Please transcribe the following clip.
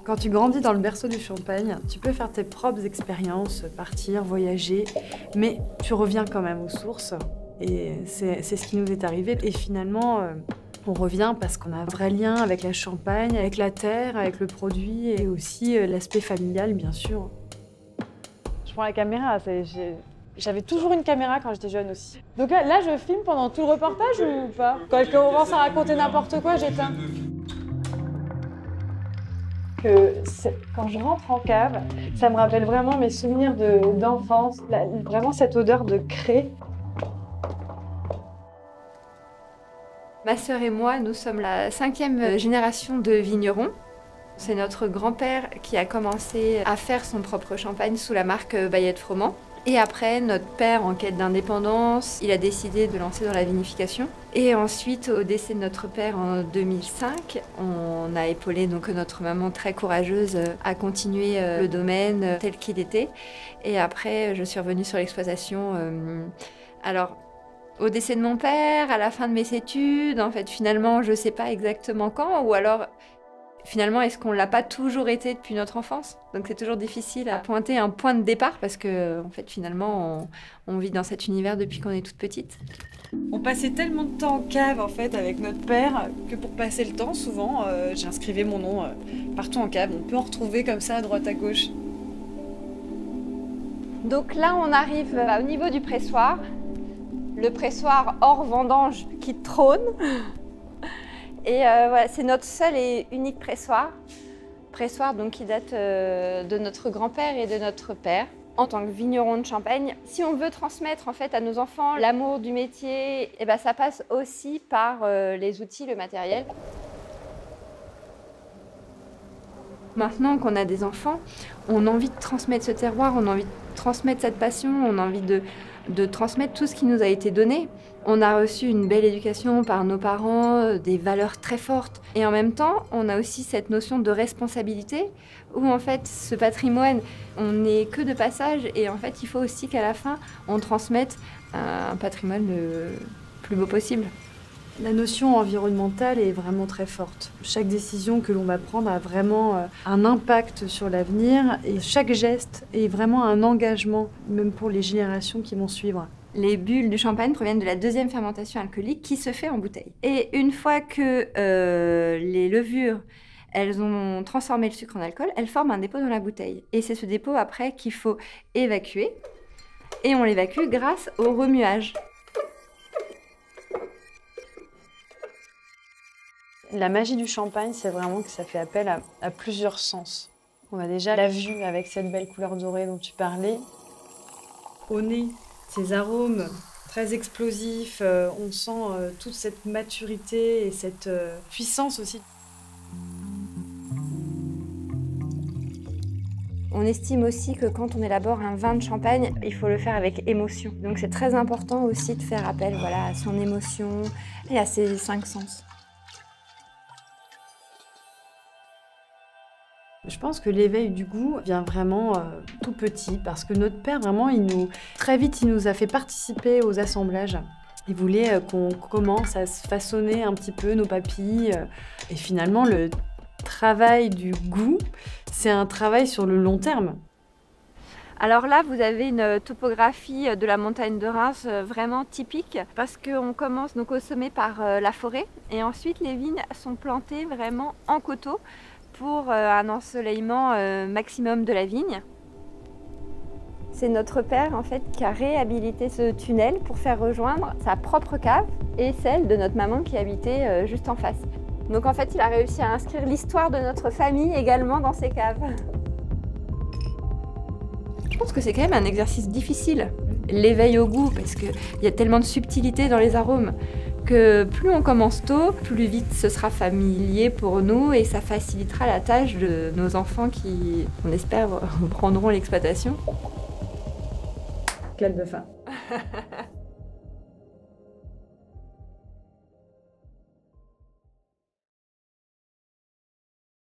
Quand tu grandis dans le berceau du Champagne, tu peux faire tes propres expériences, partir, voyager, mais tu reviens quand même aux sources. Et c'est ce qui nous est arrivé. Et finalement, on revient parce qu'on a un vrai lien avec la Champagne, avec la terre, avec le produit et aussi l'aspect familial, bien sûr. Je prends la caméra, j'avais toujours une caméra quand j'étais jeune aussi. Donc là, je filme pendant tout le reportage ou pas? Quand elle commence à raconter n'importe quoi, j'éteins. Quand je rentre en cave, ça me rappelle vraiment mes souvenirs d'enfance, vraiment cette odeur de craie. Ma sœur et moi, nous sommes la 5e génération de vignerons. C'est notre grand-père qui a commencé à faire son propre champagne sous la marque Bayette Froment. Et après, notre père, en quête d'indépendance, il a décidé de lancer dans la vinification. Et ensuite, au décès de notre père en 2005, on a épaulé donc notre maman très courageuse à continuer le domaine tel qu'il était. Et après, je suis revenue sur l'exploitation. Alors, au décès de mon père, à la fin de mes études, en fait, finalement, je ne sais pas exactement quand, ou alors, finalement, est-ce qu'on ne l'a pas toujours été depuis notre enfance? Donc c'est toujours difficile à pointer un point de départ, parce que, en fait, finalement, on vit dans cet univers depuis qu'on est toute petite. On passait tellement de temps en cave, en fait, avec notre père, que pour passer le temps, souvent, j'inscrivais mon nom partout en cave. On peut en retrouver comme ça, à droite à gauche. Donc là, on arrive au niveau du pressoir. Le pressoir hors vendange qui trône. Et voilà, c'est notre seul et unique pressoir. Pressoir donc, qui date de notre grand-père et de notre père. En tant que vigneron de Champagne, si on veut transmettre en fait à nos enfants l'amour du métier, et ben, ça passe aussi par les outils, le matériel. Maintenant qu'on a des enfants, on a envie de transmettre ce terroir, on a envie de transmettre cette passion, on a envie de transmettre tout ce qui nous a été donné. On a reçu une belle éducation par nos parents, des valeurs très fortes. Et en même temps, on a aussi cette notion de responsabilité où en fait, ce patrimoine, on n'est que de passage et en fait, il faut aussi qu'à la fin, on transmette un patrimoine le plus beau possible. La notion environnementale est vraiment très forte. Chaque décision que l'on va prendre a vraiment un impact sur l'avenir et chaque geste est vraiment un engagement, même pour les générations qui vont suivre. Les bulles du champagne proviennent de la 2e fermentation alcoolique qui se fait en bouteille. Et une fois que les levures, elles ont transformé le sucre en alcool, elles forment un dépôt dans la bouteille. Et c'est ce dépôt après qu'il faut évacuer. Et on l'évacue grâce au remuage. La magie du champagne, c'est vraiment que ça fait appel à plusieurs sens. On a déjà la vue avec cette belle couleur dorée dont tu parlais. Au nez, ces arômes très explosifs, on sent toute cette maturité et cette puissance aussi. On estime aussi que quand on élabore un vin de champagne, il faut le faire avec émotion. Donc c'est très important aussi de faire appel à son émotion et à ses 5 sens. Je pense que l'éveil du goût vient vraiment tout petit parce que notre père, vraiment, très vite, il nous a fait participer aux assemblages. Il voulait qu'on commence à se façonner un petit peu nos papilles. Et finalement, le travail du goût, c'est un travail sur le long terme. Alors là, vous avez une topographie de la montagne de Reims vraiment typique parce qu'on commence donc au sommet par la forêt et ensuite les vignes sont plantées vraiment en coteaux pour un ensoleillement maximum de la vigne. C'est notre père en fait qui a réhabilité ce tunnel pour faire rejoindre sa propre cave et celle de notre maman qui habitait juste en face. Donc en fait, il a réussi à inscrire l'histoire de notre famille également dans ses caves. Je pense que c'est quand même un exercice difficile, l'éveil au goût, parce qu'il y a tellement de subtilité dans les arômes que plus on commence tôt, plus vite ce sera familier pour nous et ça facilitera la tâche de nos enfants qui, on espère, prendront l'exploitation. Quel bœuf!